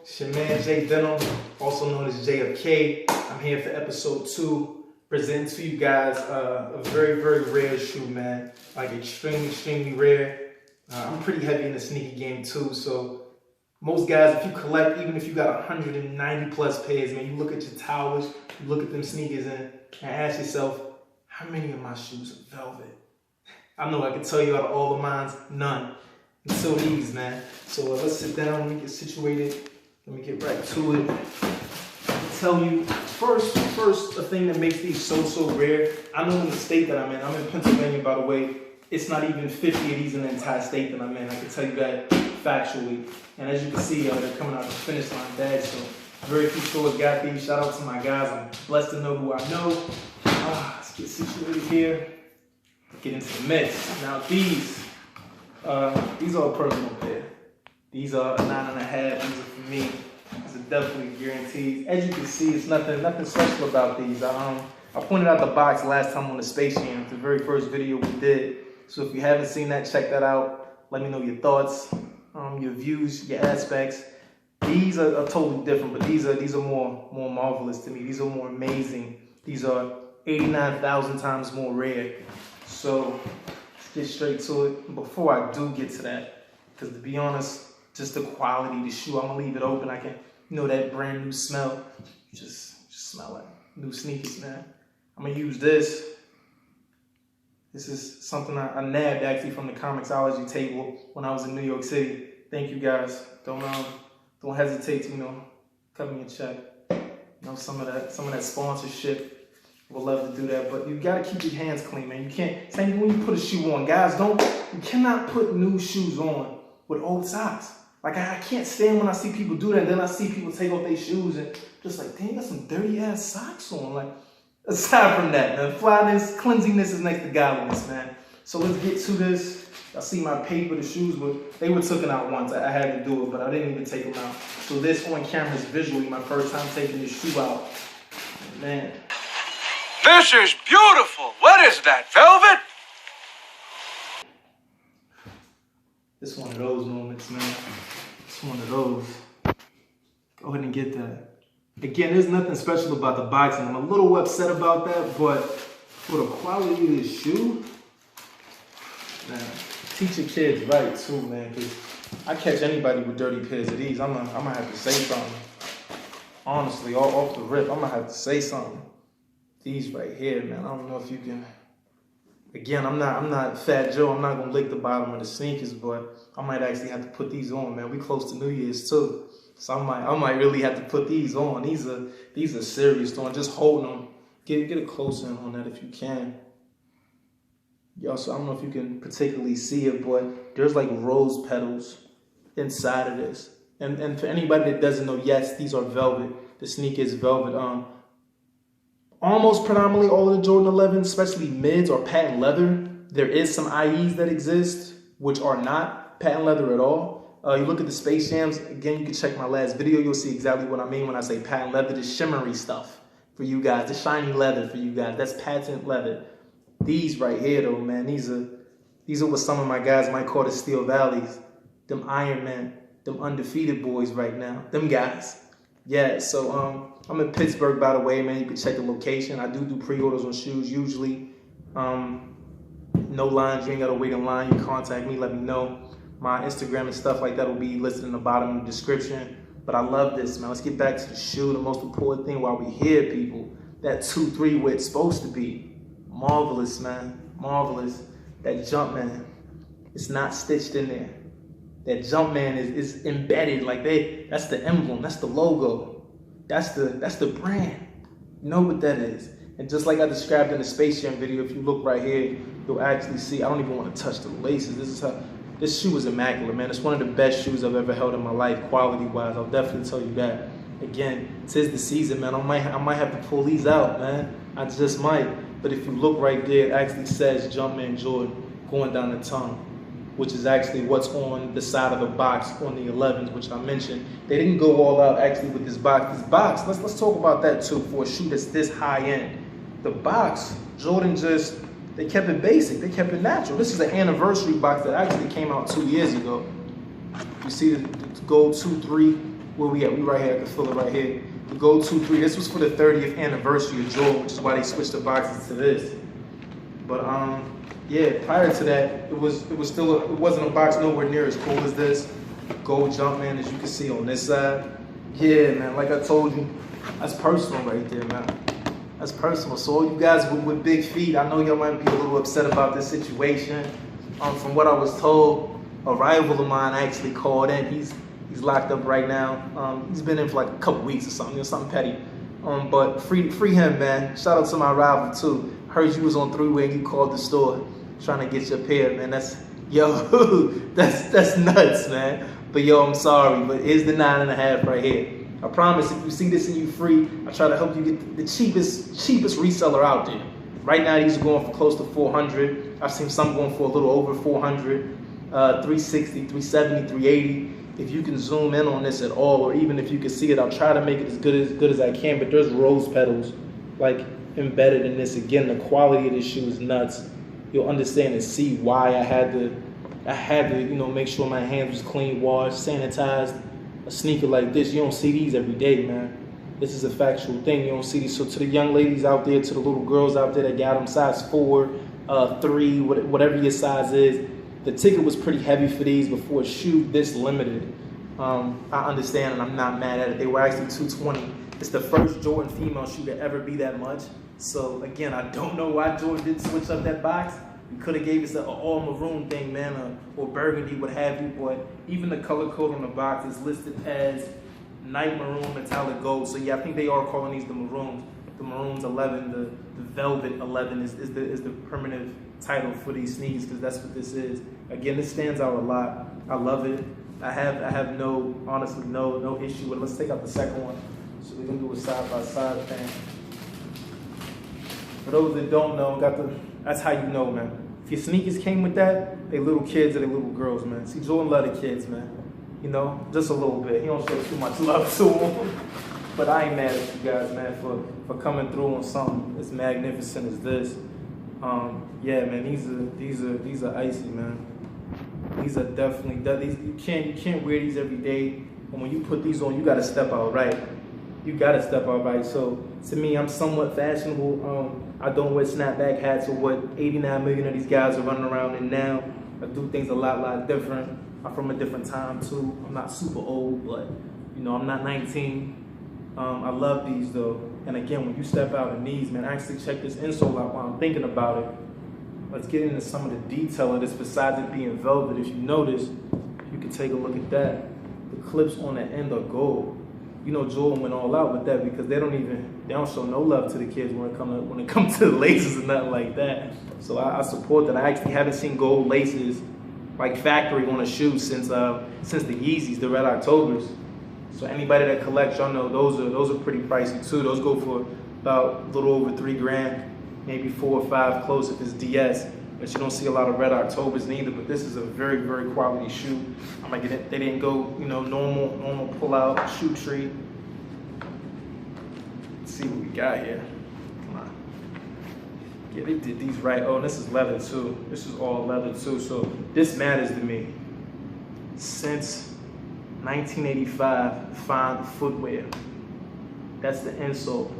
It's your man Jay Denham, also known as JFK. I'm here for episode 2, presenting to you guys a very, very rare shoe, man. Like extremely rare. I'm pretty heavy in the sneaker game too, so most guys, if you collect, even if you got 190 plus pairs, man, you look at your towers, you look at them sneakers and ask yourself, how many of my shoes are velvet? I know I can tell you out of all of mine, none. Until these, man. So let's sit down, let me get situated. Let me get right to it. I'll tell you, first, a thing that makes these so rare. I know in the state that I'm in Pennsylvania, by the way, it's not even 50 of these in the entire state that I'm in. I can tell you that factually. And as you can see, they're coming out the finish line bad, so very few stores got these. Shout out to my guys. I'm blessed to know who I know. Let's get situated here. Get into the mix. Now these are a personal pair. These are a 9.5. These are for me. These are definitely guaranteed. As you can see, it's nothing special about these. I pointed out the box last time on the Space Jam, the very first video we did. So if you haven't seen that, check that out. Let me know your thoughts, your views, your aspects. These are totally different, but these are more marvelous to me. These are more amazing. These are 89,000 times more rare. So let's get straight to it. Before I do get to that, because to be honest, just the quality of the shoe, I'm gonna leave it open. I can, that brand new smell. Just smell like new sneakers, man. I'm gonna use this. This is something I nabbed actually from the Comixology table when I was in New York City. Thank you guys. Don't hesitate to cut me a check. Some of that sponsorship. Would love to do that, but you gotta keep your hands clean, man. You can't. Same when you put a shoe on, guys. You cannot put new shoes on with old socks. Like I can't stand when I see people do that. And then I see people take off their shoes and just like, dang, you got some dirty ass socks on. Like, aside from that, man, flyness, cleansiness is next to godliness, man. So let's get to this. I see my paper, the shoes they were taken out once. I had to do it, but I didn't even take them out. So this on camera is visually my first time taking the shoe out, man. This is beautiful. What is that, velvet? It's one of those moments, man. It's one of those. Go ahead and get that. Again, there's nothing special about the boxing. I'm a little upset about that, but for the quality of this shoe, man, teach your kids right too, man, because I catch anybody with dirty pairs of these, I'm gonna have to say something. Honestly, off the rip, I'm gonna have to say something. These right here, man, I don't know if you can. Again, I'm not Fat Joe. I'm not gonna lick the bottom of the sneakers, but I might actually have to put these on, man. We close to New Year's too, so I might really have to put these on. These are serious, though. Just holding them. Get a close in on that if you can. Y'all, so I don't know if you can particularly see it, but there's like rose petals inside of this. And for anybody that doesn't know, yes, these are velvet. The sneaker is velvet. Almost predominantly all of the Jordan 11s, especially mids, are patent leather. There is some IEs that exist, which are not patent leather at all. You look at the Space Jams, again, you can check my last video. You'll see exactly what I mean when I say patent leather, the shimmery stuff for you guys, the shiny leather for you guys. That's patent leather. These right here, though, man, these are what some of my guys might call the Steel Valleys. Them Iron Men, them undefeated boys right now, them guys. Yeah, so I'm in Pittsburgh, by the way, man. You can check the location. I do pre-orders on shoes usually. No lines. You ain't got to wait in line. You contact me. Let me know. My Instagram and stuff like that will be listed in the bottom of the description. But I love this, man. Let's get back to the shoe. The most important thing while we here, people. That 2-3 where it's supposed to be. Marvelous, man. Marvelous. That jump, man. It's not stitched in there. That Jumpman is embedded, like that's the emblem, that's the logo, that's the brand. You know what that is. And just like I described in the Space Jam video, if you look right here, you'll actually see, I don't even want to touch the laces. This shoe is immaculate, man. It's one of the best shoes I've ever held in my life, quality-wise. I'll definitely tell you that. Again, 'tis the season, man. I might have to pull these out, man. I just might. But if you look right there, it actually says Jumpman Jordan going down the tongue, which is actually what's on the side of the box on the 11s, which I mentioned. They didn't go all out actually with this box. This box, let's talk about that too for a shoe that's this high end. The box, Jordan they kept it basic, they kept it natural. This is an anniversary box that actually came out 2 years ago. You see the gold 2-3 Where we at? We right here. I can feel it right here. The Gold 2-3. This was for the 30th anniversary of Jordan, which is why they switched the boxes to this. But yeah, prior to that, it wasn't a box nowhere near as cool as this. Gold Jumpman, as you can see on this side. Yeah, man. Like I told you, that's personal right there, man. That's personal. So all you guys with big feet, I know y'all might be a little upset about this situation. From what I was told, a rival of mine actually called in. He's locked up right now. He's been in for like a couple weeks or something petty. But free him, man. Shout out to my rival too. Heard you was on 3-way and you called the store trying to get your pair, man. That's nuts, man. But yo, I'm sorry, but here's the 9.5 right here. I promise if you see this and you free, I try to help you get the cheapest reseller out there. Right now, these are going for close to 400. I've seen some going for a little over 400, 360, 370, 380. If you can zoom in on this at all, or even if you can see it, I'll try to make it as good as I can. But there's rose petals like embedded in this. Again, the quality of this shoe is nuts. You'll understand and see why I had to, make sure my hands was clean, washed, sanitized. A sneaker like this, you don't see these every day, man. This is a factual thing. You don't see these. So to the young ladies out there, to the little girls out there that got them size 4, 3, whatever your size is, the ticket was pretty heavy for these before a shoe this limited. I understand and I'm not mad at it. They were actually $220. It's the first Jordan female shoe to ever be that much. So again, I don't know why Jordan didn't switch up that box. We could have gave us an all maroon thing, man, or burgundy, what have you. But even the color code on the box is listed as night maroon metallic gold. So yeah, I think they are calling these the maroons. The maroon's 11, the velvet 11 is the permanent title for these sneakers, because that's what this is. Again, this stands out a lot. I love it. I have honestly no issue with it. Let's take out the second one. So we're gonna do a side by side thing. For those that don't know, that's how you know, man. If your sneakers came with that, they little kids or they little girls, man. See, Jordan love the kids, man. You know, just a little bit. He don't show too much love to them. But I ain't mad at you guys, man, for coming through on something as magnificent as this. Yeah, man, these are icy, man. These are definitely, you can't wear these every day. And when you put these on, you gotta step out right. You gotta step out right. So to me, I'm somewhat fashionable. I don't wear snapback hats or what 89 million of these guys are running around in now. I do things a lot different. I'm from a different time too. I'm not super old, but I'm not 19. I love these though. And again, when you step out in these, man, actually check this insole out while I'm thinking about it. Let's get into some of the detail of this besides it being velvet. If you notice, you can take a look at that. The clips on the end are gold. Jordan went all out with that because they don't show no love to the kids when it comes to the laces and nothing like that. So I support that. I actually haven't seen gold laces like factory on a shoe since the Yeezys, the Red Octobers. So anybody that collects, y'all know those are pretty pricey too. Those go for about a little over $3,000, maybe 4 or 5 close if it's DS. But you don't see a lot of Red Octobers neither. But this is a very, very quality shoe. They didn't go, normal pull out shoe tree. Let's see what we got here. Come on. Yeah, they did these right. Oh, this is leather too. This is all leather too. So this matters to me. Since 1985, fine footwear. That's the insult.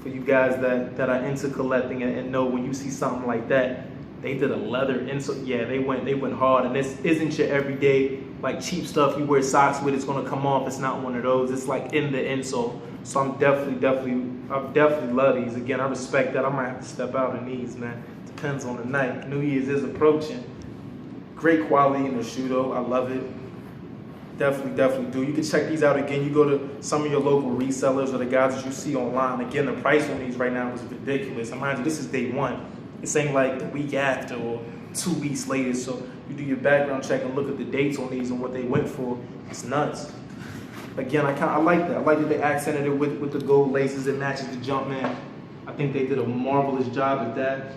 For you guys that are into collecting and know when you see something like that, they did a leather insole. Yeah, they went hard. And this isn't your everyday like cheap stuff you wear socks with. It's gonna come off. It's not one of those. It's like in the insole. So I definitely love these. Again, I respect that. I might have to step out in these, man. Depends on the night. New Year's is approaching. Great quality in the shoe though. I love it. Definitely do. You can check these out again. You go to some of your local resellers or the guys that you see online. Again, the price on these right now is ridiculous. I mind you, this is day one. This ain't like the week after or 2 weeks later. So you do your background check and look at the dates on these and what they went for. It's nuts. Again, I like that. I like that they accented it with the gold laces. It matches the Jumpman. I think they did a marvelous job at that.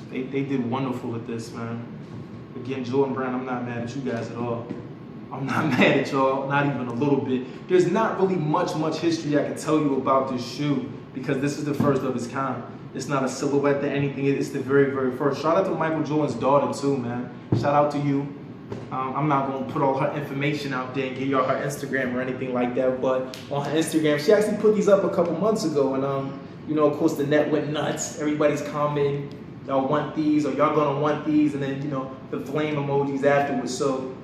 They did wonderful at this, man. Again, Jordan Brand, I'm not mad at you guys at all. I'm not mad at y'all, not even a little bit. There's not really much history I can tell you about this shoe because this is the first of its kind. It's not a silhouette to anything. It's the very, very first. Shout out to Michael Jordan's daughter too, man. Shout out to you. I'm not going to put all her information out there and give y'all her Instagram or anything like that, but on her Instagram, she actually put these up a couple months ago, and you know, of course, the net went nuts. Everybody's commenting, y'all want these, or y'all gonna want these, and then, you know, the flame emojis afterwards. So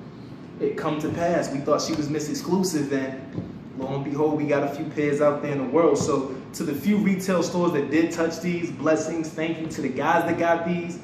it come to pass. We thought she was Miss Exclusive, and lo and behold, we got a few pairs out there in the world. So to the few retail stores that did touch these, blessings. Thank you to the guys that got these,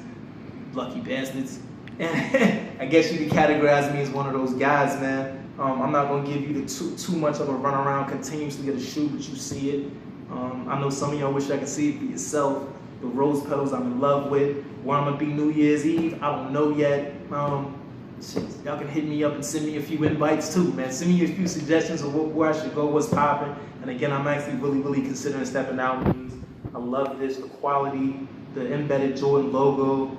lucky bastards. And I guess you could categorize me as one of those guys, man. I'm not gonna give you too much of a runaround continuously of the shoe, but you see it. I know some of y'all wish I could see it for yourself. The rose petals I'm in love with. Where I'm gonna be New Year's Eve, I don't know yet. Y'all can hit me up and send me a few invites too, man. Send me a few suggestions of where I should go, what's popping. And again, I'm actually really considering stepping out with these. I love this, the quality, the embedded Jordan logo.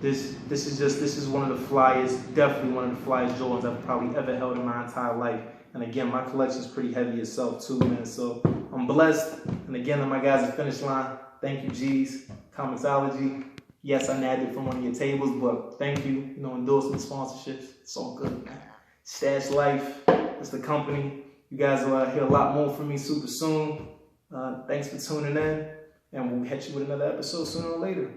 This is one of the flyest, definitely one of the flyest Jordans I've probably ever held in my entire life. And again, my collection's pretty heavy itself too, man. So I'm blessed. And again, my guys at Finish Line, thank you, G's. Comicsology. Yes, I nabbed it from one of your tables, but thank you. You know, endorsement, sponsorships, it's all good, man. Stash Life is the company. You guys will hear a lot more from me super soon. Thanks for tuning in, and we'll catch you with another episode sooner or later.